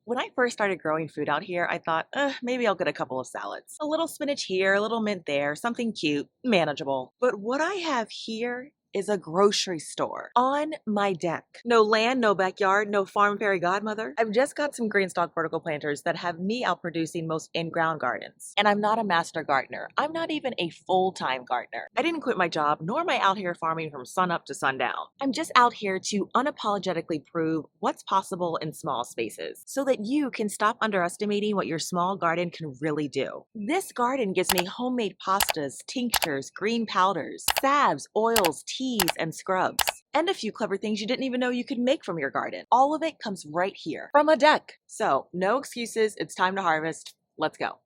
When I first started growing food out here, I thought, maybe I'll get a couple of salads. A little spinach here, a little mint there, something cute, manageable. But what I have here is a grocery store on my deck. No land, no backyard, no farm fairy godmother. I've just got some green stalk vertical planters that have me outproducing most in-ground gardens. And I'm not a master gardener. I'm not even a full-time gardener. I didn't quit my job, nor am I out here farming from sunup to sundown. I'm just out here to unapologetically prove what's possible in small spaces so that you can stop underestimating what your small garden can really do. This garden gives me homemade pastas, tinctures, green powders, salves, oils, teas, and scrubs, and a few clever things you didn't even know you could make from your garden. All of it comes right here from a deck. So no excuses, it's time to harvest. Let's go.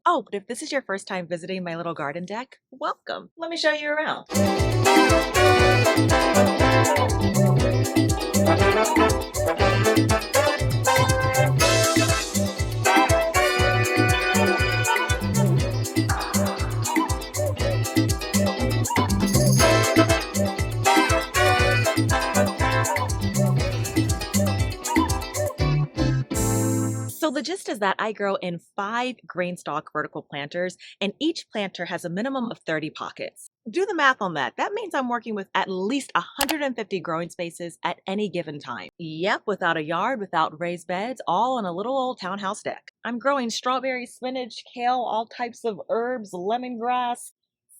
Oh, but if this is your first time visiting my little garden deck, welcome. Let me show you around. So the gist is that I grow in 5 green stalk vertical planters, and each planter has a minimum of 30 pockets. Do the math on that. That means I'm working with at least 150 growing spaces at any given time. Yep, without a yard, without raised beds, all on a little old townhouse deck. I'm growing strawberry, spinach, kale, all types of herbs, lemongrass,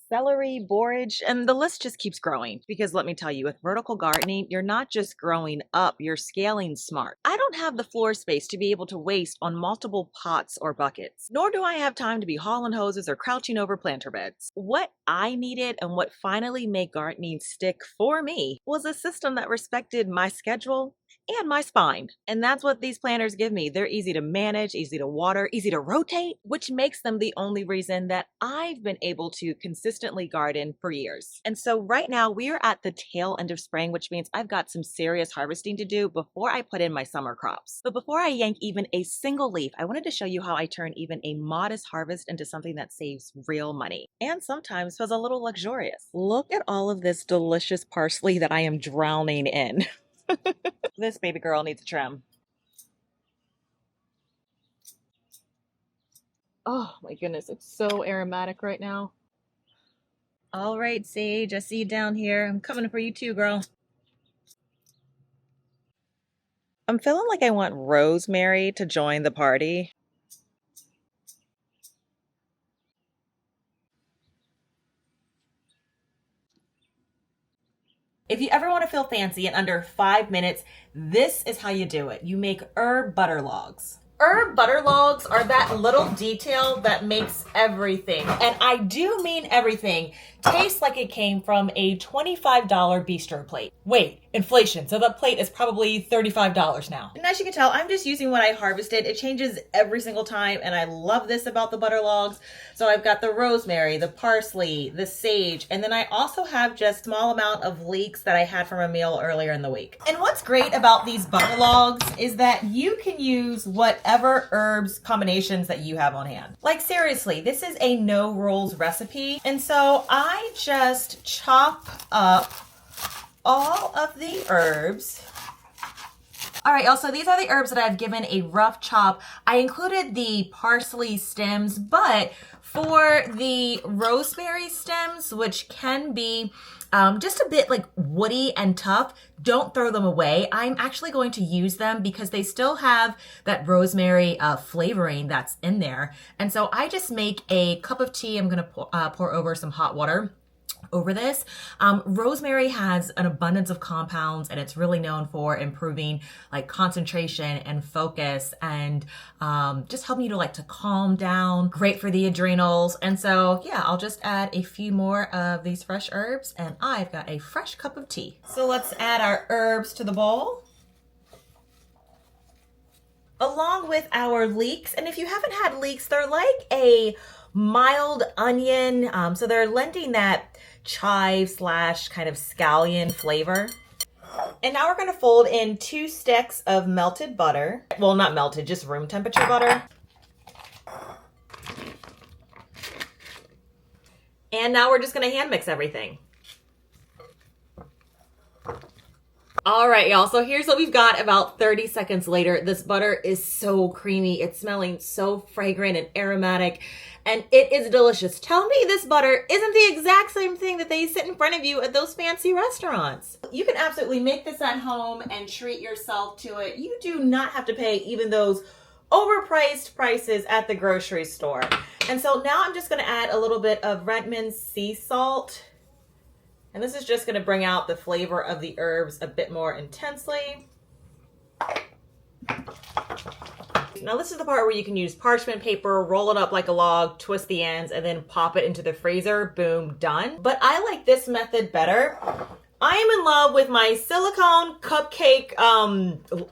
celery, borage, and the list just keeps growing. Because let me tell you, with vertical gardening, you're not just growing up, you're scaling smart. I don't have the floor space to be able to waste on multiple pots or buckets, nor do I have time to be hauling hoses or crouching over planter beds. What I needed and what finally made gardening stick for me was a system that respected my schedule and my spine. And that's what these planters give me. They're easy to manage, easy to water, easy to rotate, which makes them the only reason that I've been able to consistently garden for years. And so right now we are at the tail end of spring, which means I've got some serious harvesting to do before I put in my summer crops. But before I yank even a single leaf, I wanted to show you how I turn even a modest harvest into something that saves real money and sometimes feels a little luxurious. Look at all of this delicious parsley that I am drowning in. This baby girl needs a trim. Oh my goodness, it's so aromatic right now. All right, Sage, I see you down here. I'm coming for you too, girl. I'm feeling like I want Rosemary to join the party. If you ever want to feel fancy in under 5 minutes, this is how you do it. You make herb butter logs. Herb butter logs are that little detail that makes everything, and I do mean everything, taste like it came from a $25 bistro plate. Wait, inflation, so that plate is probably $35 now. And as you can tell, I'm just using what I harvested. It changes every single time, and I love this about the butter logs. So I've got the rosemary, the parsley, the sage, and then I also have just small amount of leeks that I had from a meal earlier in the week. And what's great about these butter logs is that you can use whatever herbs combinations that you have on hand. Like seriously, this is a no rules recipe. And so I just chop up all of the herbs. All right, y'all, so these are the herbs that I've given a rough chop. I included the parsley stems, but for the rosemary stems, which can be just a bit like woody and tough, don't throw them away. I'm actually going to use them because they still have that rosemary flavoring that's in there. And so I just make a cup of tea. I'm gonna pour over some hot water over this. Rosemary has an abundance of compounds, and it's really known for improving like concentration and focus, and just helping you to calm down. Great for the adrenals. And so yeah, I'll just add a few more of these fresh herbs, and I've got a fresh cup of tea. So let's add our herbs to the bowl, along with our leeks. And if you haven't had leeks, they're like a mild onion. So they're lending that chive slash kind of scallion flavor. And now we're going to fold in 2 sticks of melted butter. Well, not melted, just room temperature butter. And now we're just going to hand mix everything. All right, y'all. So here's what we've got about 30 seconds later. This butter is so creamy. It's smelling so fragrant and aromatic, and it is delicious. Tell me this butter isn't the exact same thing that they sit in front of you at those fancy restaurants. You can absolutely make this at home and treat yourself to it. You do not have to pay even those overpriced prices at the grocery store. And so now I'm just going to add a little bit of Redmond sea salt. And this is just going to bring out the flavor of the herbs a bit more intensely. Now this is the part where you can use parchment paper, roll it up like a log, twist the ends, and then pop it into the freezer. Boom, done. But I like this method better. I am in love with my silicone cupcake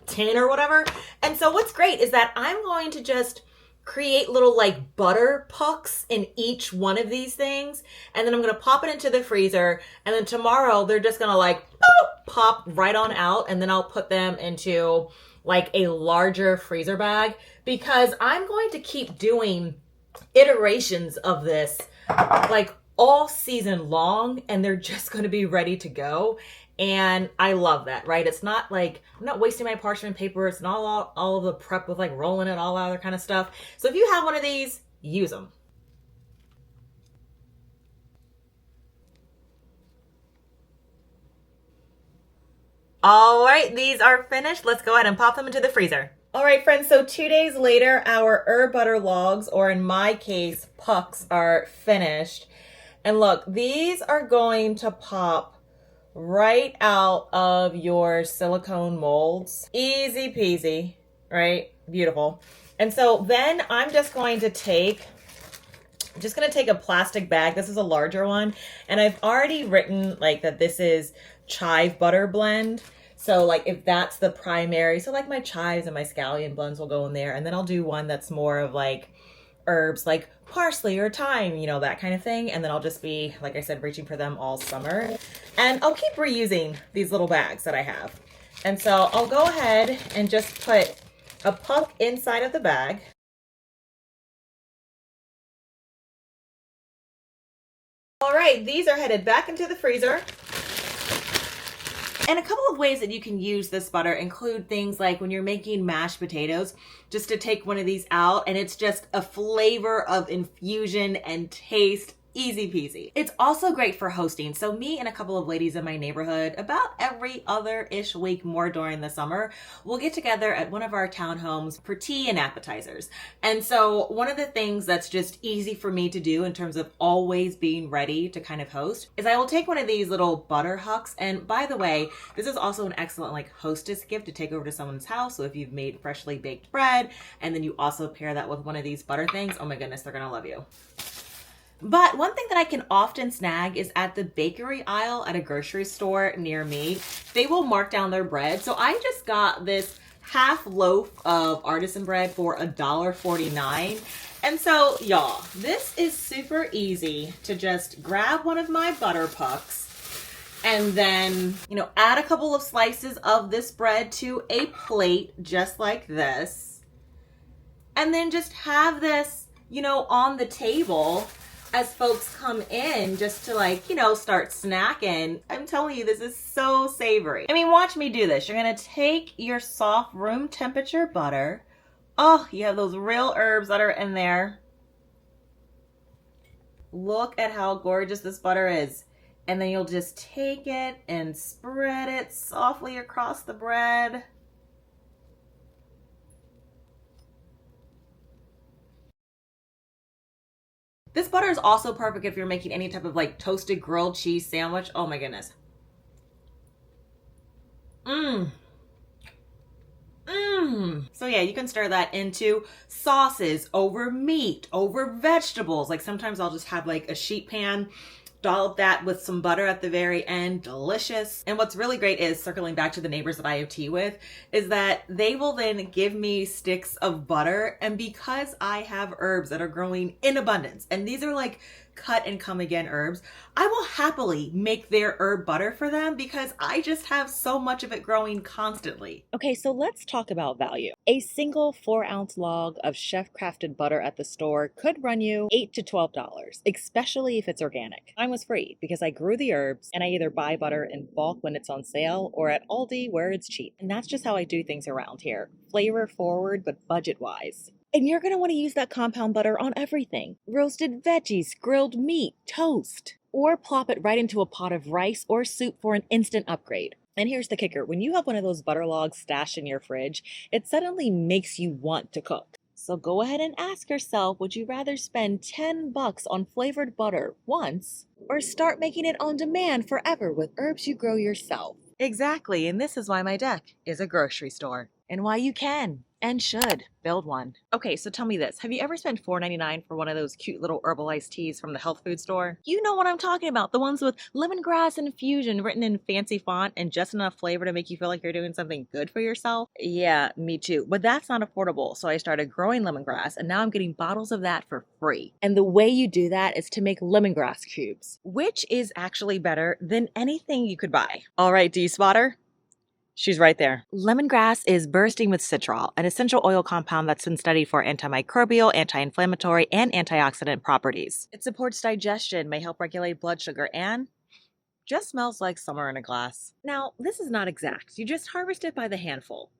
tin or whatever. And so what's great is that I'm going to just create little like butter pucks in each one of these things, and then I'm gonna pop it into the freezer, and then tomorrow they're just gonna like pop right on out, and then I'll put them into like a larger freezer bag, because I'm going to keep doing iterations of this like all season long, and they're just going to be ready to go. And I love that, right? It's not like, I'm not wasting my parchment paper. It's not all of the prep with like rolling it, all other kind of stuff. So if you have one of these, use them. All right, these are finished. Let's go ahead and pop them into the freezer. All right, friends, so 2 days later, our herb butter logs, or in my case, pucks, are finished. And look, these are going to pop right out of your silicone molds. Easy peasy, right? Beautiful. And so then I'm just going to take a plastic bag. This is a larger one. And I've already written like that this is chive butter blend. So like if that's the primary, so like my chives and my scallion blends will go in there. And then I'll do one that's more of like herbs like parsley or thyme, you know, that kind of thing. And then I'll just be, like I said, reaching for them all summer. And I'll keep reusing these little bags that I have. And so I'll go ahead and just put a puck inside of the bag. All right, these are headed back into the freezer. And a couple of ways that you can use this butter include things like when you're making mashed potatoes, just to take one of these out, and it's just a flavor of infusion and taste. Easy peasy. It's also great for hosting. So me and a couple of ladies in my neighborhood, about every other-ish week more during the summer, we'll get together at one of our townhomes for tea and appetizers. And so one of the things that's just easy for me to do in terms of always being ready to kind of host is I will take one of these little butter hucks. And by the way, this is also an excellent like hostess gift to take over to someone's house. So if you've made freshly baked bread and then you also pair that with one of these butter things, oh my goodness, they're gonna love you. But one thing that I can often snag is at the bakery aisle at a grocery store near me. They will mark down their bread. So I just got this half loaf of artisan bread for $1.49. And so y'all, this is super easy to just grab one of my butter pucks and then, you know, add a couple of slices of this bread to a plate just like this. And then just have this, you know, on the table as folks come in just to like, you know, start snacking. I'm telling you, this is so savory. I mean, watch me do this. You're gonna take your soft room temperature butter. Oh, you have those real herbs that are in there. Look at how gorgeous this butter is. And then you'll just take it and spread it softly across the bread. This butter is also perfect if you're making any type of like toasted grilled cheese sandwich. Oh my goodness. So yeah, you can stir that into sauces, over meat, over vegetables. Like sometimes I'll just have like a sheet pan, dollop that with some butter at the very end. Delicious. And what's really great is, circling back to the neighbors that I have tea with, is that they will then give me sticks of butter. And because I have herbs that are growing in abundance, and these are like cut and come again herbs, I will happily make their herb butter for them because I just have so much of it growing constantly. Okay, so let's talk about value. A single 4-ounce log of chef-crafted butter at the store could run you $8 to $12, especially if it's organic. Mine was free because I grew the herbs and I either buy butter in bulk when it's on sale or at Aldi where it's cheap. And that's just how I do things around here. Flavor forward, but budget-wise. And you're going to want to use that compound butter on everything. Roasted veggies, grilled meat, toast. Or plop it right into a pot of rice or soup for an instant upgrade. And here's the kicker. When you have one of those butter logs stashed in your fridge, it suddenly makes you want to cook. So go ahead and ask yourself, would you rather spend $10 on flavored butter once or start making it on demand forever with herbs you grow yourself? Exactly, and this is why my deck is a grocery store. And why you can and should build one. Okay, so tell me this. Have you ever spent $4.99 for one of those cute little herbal iced teas from the health food store? You know what I'm talking about. The ones with lemongrass infusion written in fancy font and just enough flavor to make you feel like you're doing something good for yourself? Yeah, me too. But that's not affordable. So I started growing lemongrass and now I'm getting bottles of that for free. And the way you do that is to make lemongrass cubes, which is actually better than anything you could buy. All right, do you spot her? She's right there. Lemongrass is bursting with citral, an essential oil compound that's been studied for antimicrobial, anti-inflammatory, and antioxidant properties. It supports digestion, may help regulate blood sugar, and just smells like summer in a glass. Now, this is not exact. You just harvest it by the handful.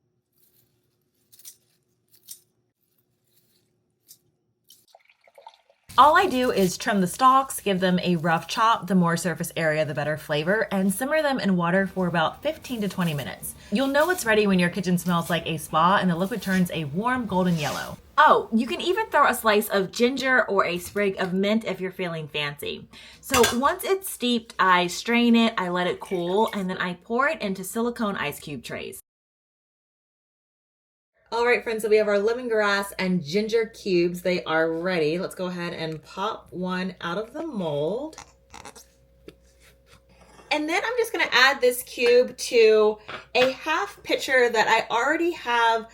All I do is trim the stalks, give them a rough chop, the more surface area the better flavor, and simmer them in water for about 15 to 20 minutes. You'll know it's ready when your kitchen smells like a spa and the liquid turns a warm golden yellow. Oh, you can even throw a slice of ginger or a sprig of mint if you're feeling fancy. So once it's steeped, I strain it, I let it cool, and then I pour it into silicone ice cube trays. All right, friends, so we have our lemongrass and ginger cubes. They are ready. Let's go ahead and pop one out of the mold. And then I'm just gonna add this cube to a half pitcher that I already have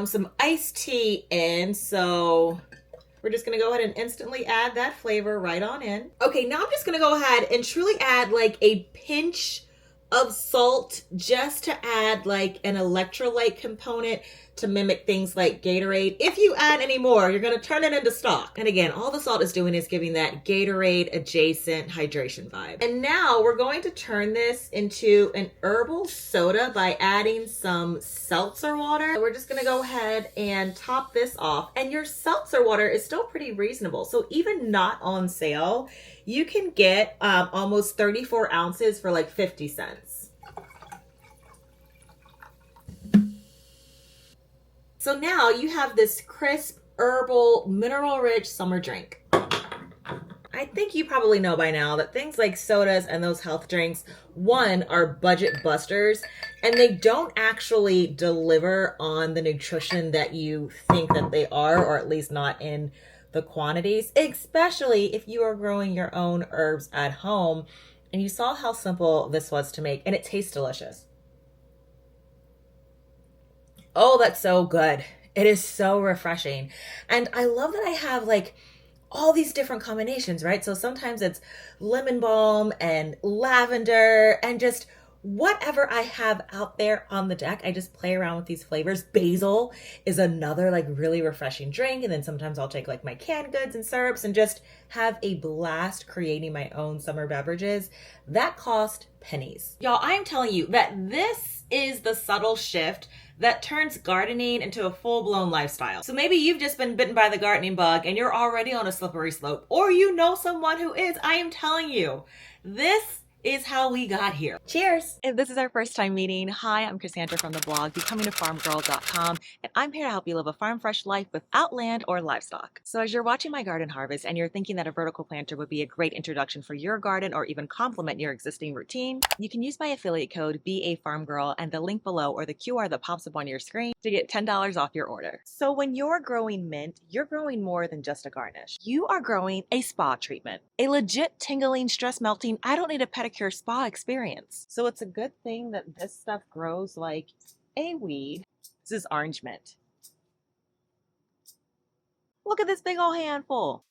some iced tea in. So we're just gonna go ahead and instantly add that flavor right on in. Okay, now I'm just gonna go ahead and truly add like a pinch of salt just to add like an electrolyte component to mimic things like Gatorade. If you add any more, you're going to turn it into stock. And again, all the salt is doing is giving that Gatorade adjacent hydration vibe. And now we're going to turn this into an herbal soda by adding some seltzer water. So we're just going to go ahead and top this off. And your seltzer water is still pretty reasonable. So even not on sale, you can get almost 34 ounces for like 50 cents. So now you have this crisp, herbal, mineral-rich summer drink. I think you probably know by now that things like sodas and those health drinks, one, are budget busters, and they don't actually deliver on the nutrition that you think that they are, or at least not in the quantities, especially if you are growing your own herbs at home. And you saw how simple this was to make, and it tastes delicious. Oh, that's so good. It is so refreshing. And I love that I have like all these different combinations, right? So sometimes it's lemon balm and lavender and just whatever I have out there on the deck. I just play around with these flavors. Basil is another like really refreshing drink. And then sometimes I'll take like my canned goods and syrups and just have a blast creating my own summer beverages that cost pennies. Y'all, I'm telling you that this is the subtle shift that turns gardening into a full-blown lifestyle. So maybe you've just been bitten by the gardening bug and you're already on a slippery slope, or you know someone who is. I am telling you, this is how we got here. Cheers. If this is our first time meeting, hi, I'm Cassandra from the blog becomingaffarmgirl.com, and I'm here to help you live a farm fresh life without land or livestock. So as you're watching my garden harvest and you're thinking that a vertical planter would be a great introduction for your garden or even complement your existing routine, you can use my affiliate code BAFarmGirl and the link below or the QR that pops up on your screen to get $10 off your order. So when you're growing mint, you're growing more than just a garnish. You are growing a spa treatment, a legit tingling, stress melting, I don't need a pedicure spa experience. So it's a good thing that this stuff grows like a weed. This is orange mint. Look at this big old handful.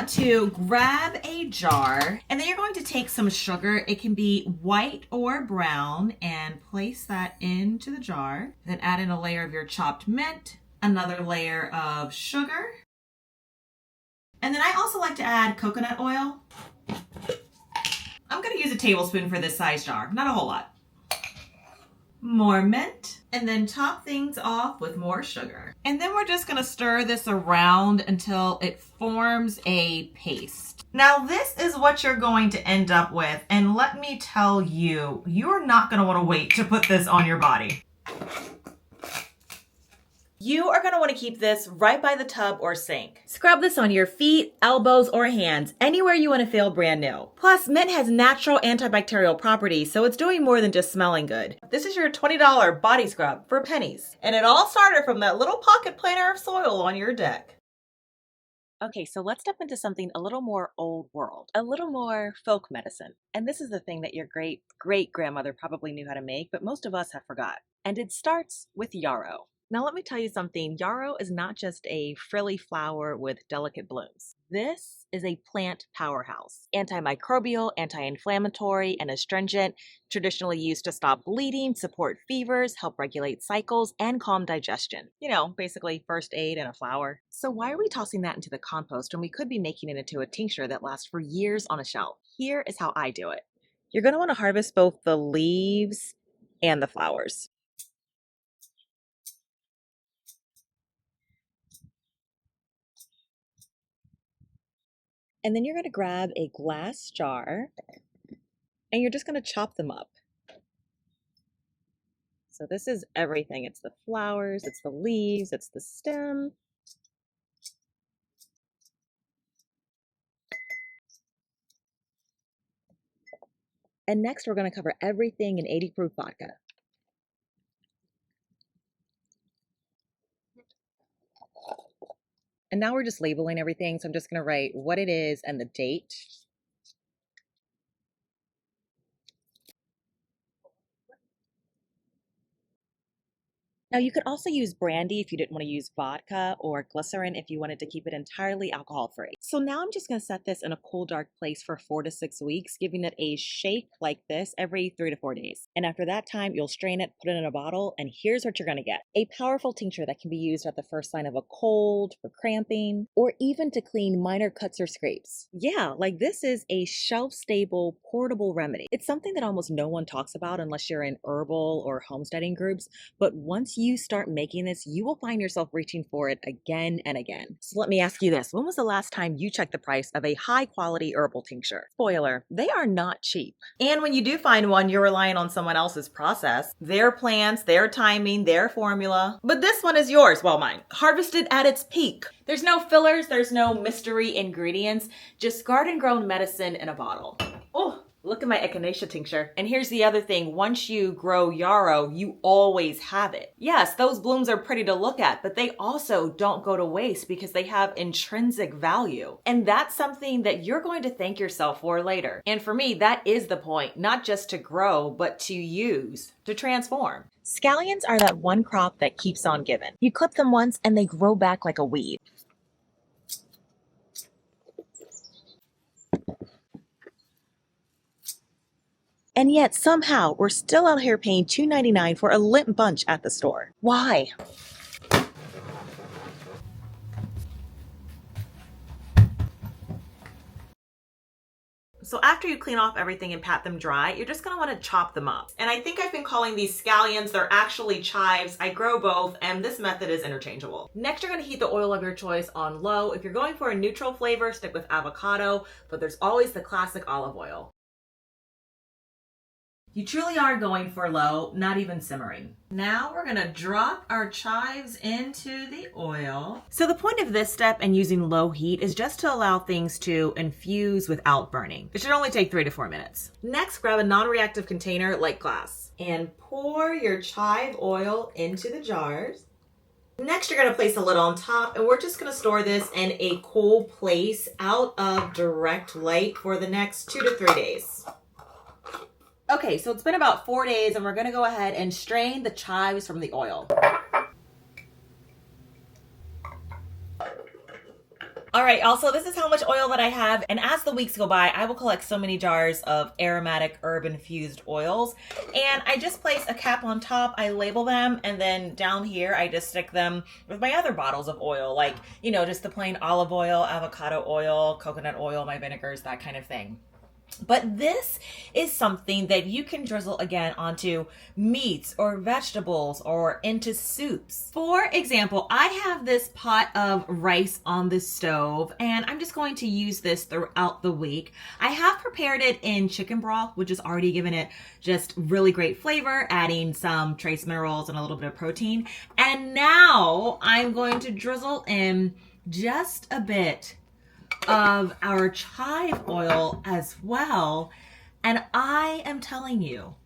want to grab a jar, and then you're going to take some sugar. It can be white or brown, and place that into the jar. Then add in a layer of your chopped mint, another layer of sugar. And then I also like to add coconut oil. I'm going to use a tablespoon for this size jar, not a whole lot. More mint, and then top things off with more sugar. And then we're just gonna stir this around until it forms a paste. Now this is what you're going to end up with, and let me tell you, you're not gonna wanna wait to put this on your body. You are going to want to keep this right by the tub or sink. Scrub this on your feet, elbows, or hands, anywhere you want to feel brand new. Plus, mint has natural antibacterial properties, so it's doing more than just smelling good. This is your $20 body scrub for pennies. And it all started from that little pocket planter of soil on your deck. Okay, so let's step into something a little more old world, a little more folk medicine. And this is the thing that your great-great-grandmother probably knew how to make, but most of us have forgot. And it starts with yarrow. Now let me tell you something, yarrow is not just a frilly flower with delicate blooms. This is a plant powerhouse. Antimicrobial, anti-inflammatory, and astringent, traditionally used to stop bleeding, support fevers, help regulate cycles, and calm digestion. You know, basically first aid in a flower. So why are we tossing that into the compost when we could be making it into a tincture that lasts for years on a shelf? Here is how I do it. You're going to want to harvest both the leaves and the flowers. And then you're going to grab a glass jar and you're just going to chop them up. So this is everything. It's the flowers, it's the leaves, it's the stem. And next we're going to cover everything in 80 proof vodka. And now we're just labeling everything. So I'm just going to write what it is and the date. Now you could also use brandy if you didn't want to use vodka, or glycerin if you wanted to keep it entirely alcohol-free. So now I'm just going to set this in a cool, dark place for 4 to 6 weeks, giving it a shake like this every 3 to 4 days. And after that time, you'll strain it, put it in a bottle, and here's what you're going to get. A powerful tincture that can be used at the first sign of a cold, for cramping, or even to clean minor cuts or scrapes. Yeah, like this is a shelf-stable, portable remedy. It's something that almost no one talks about unless you're in herbal or homesteading groups, but once you start making this, you will find yourself reaching for it again and again. So let me ask you this. When was the last time you checked the price of a high quality herbal tincture? Spoiler, they are not cheap. And when you do find one, you're relying on someone else's process, their plants, their timing, their formula. But this one is yours, well mine, harvested at its peak. There's no fillers, there's no mystery ingredients, just garden grown medicine in a bottle. Oh, look at my echinacea tincture. And here's the other thing. Once you grow yarrow, you always have it. Yes, those blooms are pretty to look at, but they also don't go to waste because they have intrinsic value. And that's something that you're going to thank yourself for later. And for me, that is the point, not just to grow, but to use, to transform. Scallions are that one crop that keeps on giving. You clip them once and they grow back like a weed. And yet somehow we're still out here paying $2.99 for a limp bunch at the store. Why? So after you clean off everything and pat them dry, you're just gonna wanna chop them up. And I think I've been calling these scallions, they're actually chives. I grow both, and this method is interchangeable. Next, you're gonna heat the oil of your choice on low. If you're going for a neutral flavor, stick with avocado, but there's always the classic olive oil. You truly are going for low, not even simmering. Now we're gonna drop our chives into the oil. So the point of this step and using low heat is just to allow things to infuse without burning. It should only take 3 to 4 minutes. Next, grab a non-reactive container like glass and pour your chive oil into the jars. Next, you're gonna place a lid on top, and we're just gonna store this in a cool place out of direct light for the next 2 to 3 days. Okay, so it's been about 4 days, and we're gonna go ahead and strain the chives from the oil. All All right, also, this is how much oil that I have. And as the weeks go by, I will collect so many jars of aromatic herb infused oils. And I just place a cap on top, I label them, and then down here, I just stick them with my other bottles of oil, like, you know, just the plain olive oil, avocado oil, coconut oil, my vinegars, that kind of thing. But this is something that you can drizzle again onto meats or vegetables or into soups. For example, I have this pot of rice on the stove and I'm just going to use this throughout the week. I have prepared it in chicken broth, which has already given it just really great flavor, adding some trace minerals and a little bit of protein. And now I'm going to drizzle in just a bit of our chive oil as well. And I am telling you,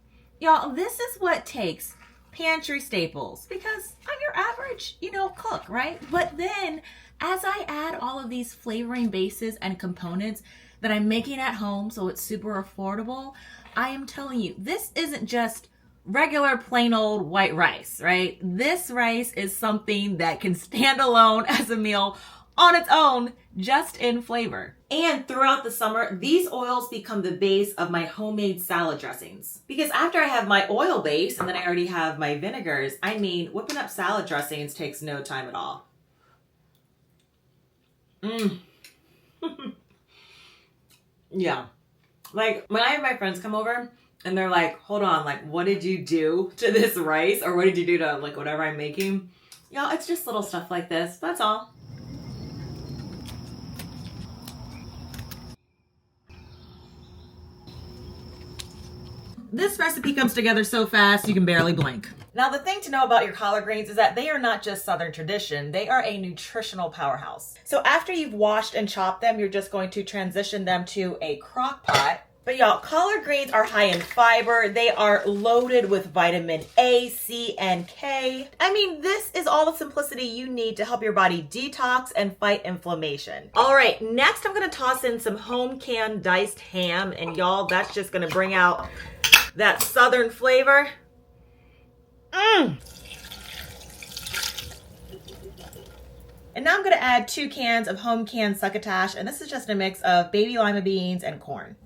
y'all, this is what takes pantry staples, because I'm your average, you know, cook, right? But then as I add all of these flavoring bases and components that I'm making at home, so it's super affordable, I am telling you, this isn't just regular plain old white rice, right? This rice is something that can stand alone as a meal on its own, just in flavor. And throughout the summer, these oils become the base of my homemade salad dressings. Because after I have my oil base and then I already have my vinegars, I mean, whipping up salad dressings takes no time at all. Yeah. Like, when I have my friends come over and they're like, hold on, like, what did you do to this rice? Or what did you do to, like, whatever I'm making? Y'all, it's just little stuff like this. That's all. This recipe comes together so fast you can barely blink. Now, the thing to know about your collard greens is that they are not just Southern tradition, they are a nutritional powerhouse. So after you've washed and chopped them, you're just going to transition them to a crock pot. But y'all, collard greens are high in fiber. They are loaded with vitamin A, C, and K. I mean, this is all the simplicity you need to help your body detox and fight inflammation. All right, next I'm gonna toss in some home canned diced ham, and y'all, that's just gonna bring out that Southern flavor. And now I'm gonna add 2 cans of home canned succotash, and this is just a mix of baby lima beans and corn.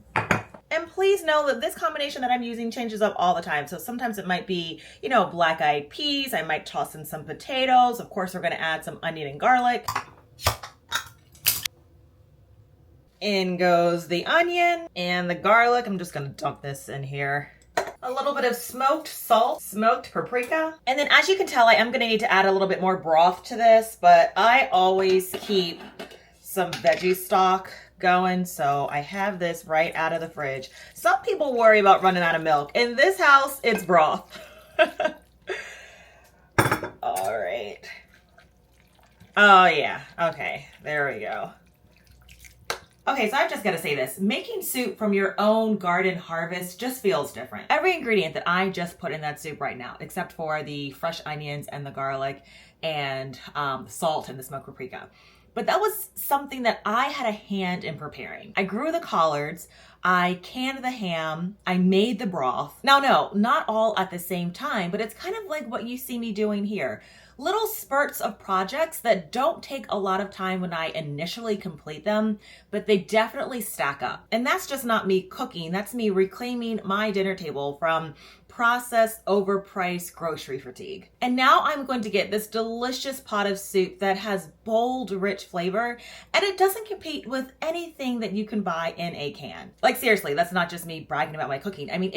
And please know that this combination that I'm using changes up all the time. So sometimes it might be, you know, black-eyed peas. I might toss in some potatoes. Of course, we're gonna add some onion and garlic. In goes the onion and the garlic. I'm just gonna dump this in here. A little bit of smoked salt, smoked paprika. And then as you can tell, I am gonna need to add a little bit more broth to this, but I always keep some veggie stock going, so I have this right out of the fridge. Some people worry about running out of milk. In this house, it's broth. All right. Oh yeah, okay, there we go. Okay, so I've just got to say this. Making soup from your own garden harvest just feels different. Every ingredient that I just put in that soup right now, except for the fresh onions and the garlic and salt and the smoked paprika. But that was something that I had a hand in preparing. I grew the collards, I canned the ham, I made the broth. Now, no, not all at the same time, but it's kind of like what you see me doing here. Little spurts of projects that don't take a lot of time when I initially complete them, but they definitely stack up. And that's just not me cooking, that's me reclaiming my dinner table from processed, overpriced grocery fatigue. And now I'm going to get this delicious pot of soup that has bold, rich flavor, and it doesn't compete with anything that you can buy in a can. Like seriously, that's not just me bragging about my cooking. I mean,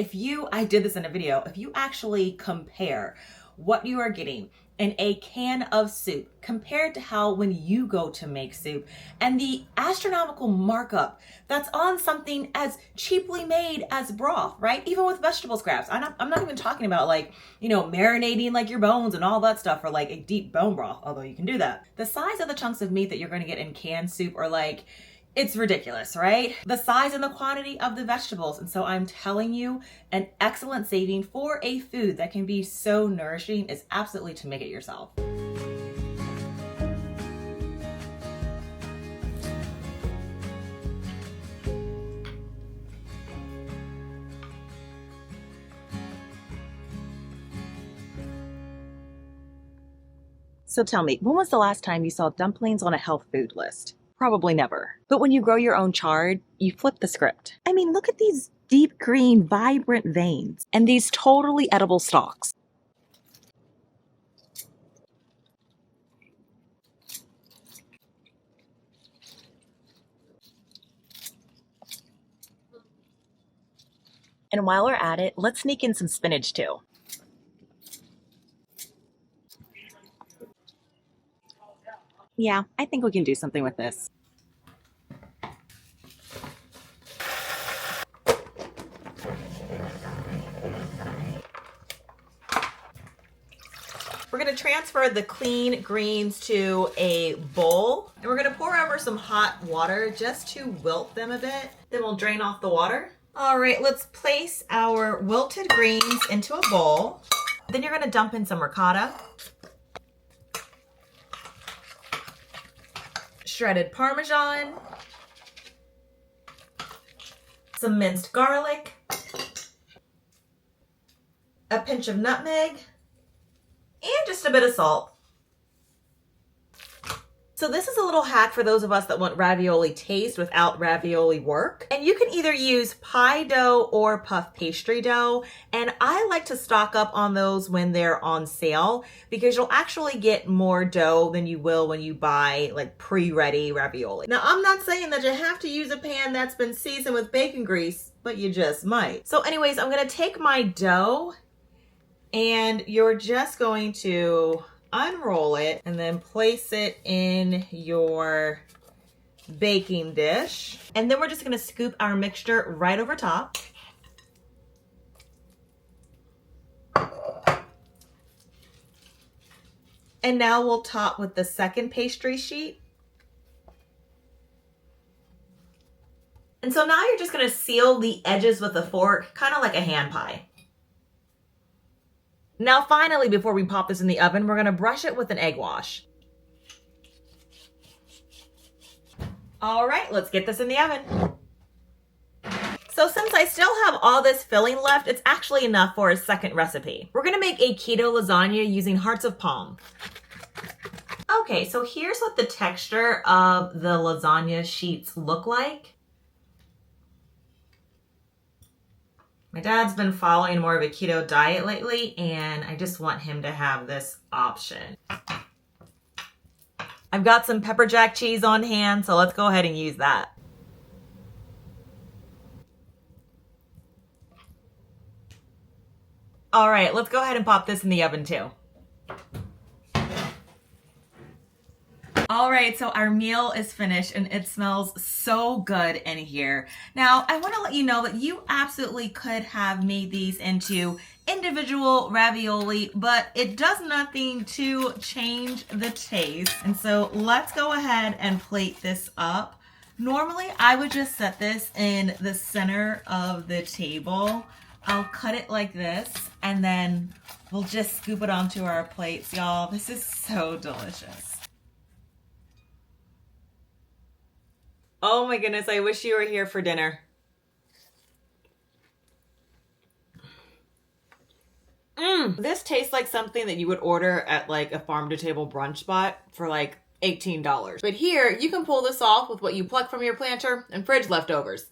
I did this in a video, if you actually compare what you are getting in a can of soup compared to how when you go to make soup and the astronomical markup that's on something as cheaply made as broth, right? Even with vegetable scraps. I'm not even talking about like, you know, marinating like your bones and all that stuff for like a deep bone broth, although you can do that. The size of the chunks of meat that you're going to get in canned soup are like, it's ridiculous, right? The size and the quantity of the vegetables. And so I'm telling you, an excellent saving for a food that can be so nourishing is absolutely to make it yourself. So tell me, when was the last time you saw dumplings on a health food list? Probably never. But when you grow your own chard, you flip the script. I mean, look at these deep green, vibrant veins and these totally edible stalks. And while we're at it, let's sneak in some spinach too. Yeah, I think we can do something with this. We're gonna transfer the clean greens to a bowl, and we're gonna pour over some hot water just to wilt them a bit. Then we'll drain off the water. All right, let's place our wilted greens into a bowl. Then you're gonna dump in some ricotta, shredded Parmesan, some minced garlic, a pinch of nutmeg, and just a bit of salt. So this is a little hack for those of us that want ravioli taste without ravioli work. And you can either use pie dough or puff pastry dough. And I like to stock up on those when they're on sale because you'll actually get more dough than you will when you buy like pre-ready ravioli. Now, I'm not saying that you have to use a pan that's been seasoned with bacon grease, but you just might. So anyways, I'm gonna take my dough and you're just going to unroll it and then place it in your baking dish. And then we're just gonna scoop our mixture right over top. And now we'll top with the second pastry sheet. And so now you're just gonna seal the edges with a fork, kind of like a hand pie. Now finally, before we pop this in the oven, we're gonna brush it with an egg wash. All right, let's get this in the oven. So since I still have all this filling left, it's actually enough for a second recipe. We're gonna make a keto lasagna using hearts of palm. Okay, so here's what the texture of the lasagna sheets look like. My dad's been following more of a keto diet lately, and I just want him to have this option. I've got some pepper jack cheese on hand, so let's go ahead and use that. All right, let's go ahead and pop this in the oven too. All right, so our meal is finished and it smells so good in here. Now, I want to let you know that you absolutely could have made these into individual ravioli, but it does nothing to change the taste. And so let's go ahead and plate this up. Normally, I would just set this in the center of the table. I'll cut it like this and then we'll just scoop it onto our plates. Y'all, this is so delicious. Oh my goodness, I wish you were here for dinner. This tastes like something that you would order at like a farm-to-table brunch spot for like $18. But here, you can pull this off with what you pluck from your planter and fridge leftovers.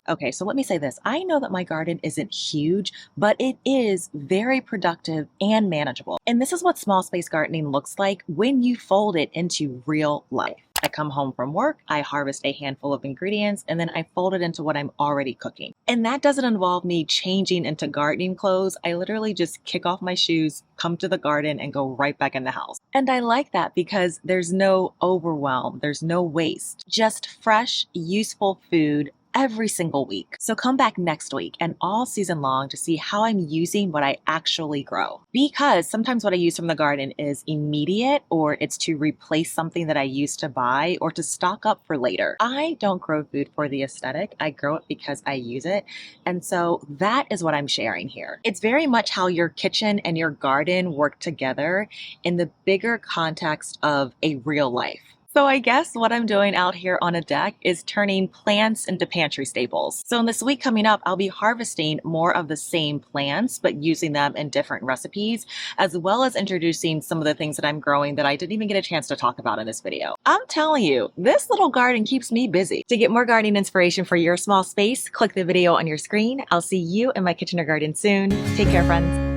Okay, so let me say this. I know that my garden isn't huge, but it is very productive and manageable. And this is what small space gardening looks like when you fold it into real life. I come home from work, I harvest a handful of ingredients, and then I fold it into what I'm already cooking. And that doesn't involve me changing into gardening clothes. I literally just kick off my shoes, come to the garden, and go right back in the house. And I like that because there's no overwhelm, there's no waste, just fresh, useful food every single week. So come back next week and all season long to see how I'm using what I actually grow. Because sometimes what I use from the garden is immediate, or it's to replace something that I used to buy or to stock up for later. I don't grow food for the aesthetic. I grow it because I use it. And so that is what I'm sharing here. It's very much how your kitchen and your garden work together in the bigger context of a real life. So I guess what I'm doing out here on a deck is turning plants into pantry staples. So in this week coming up, I'll be harvesting more of the same plants, but using them in different recipes, as well as introducing some of the things that I'm growing that I didn't even get a chance to talk about in this video. I'm telling you, this little garden keeps me busy. To get more gardening inspiration for your small space, click the video on your screen. I'll see you in my kitchen or garden soon. Take care, friends.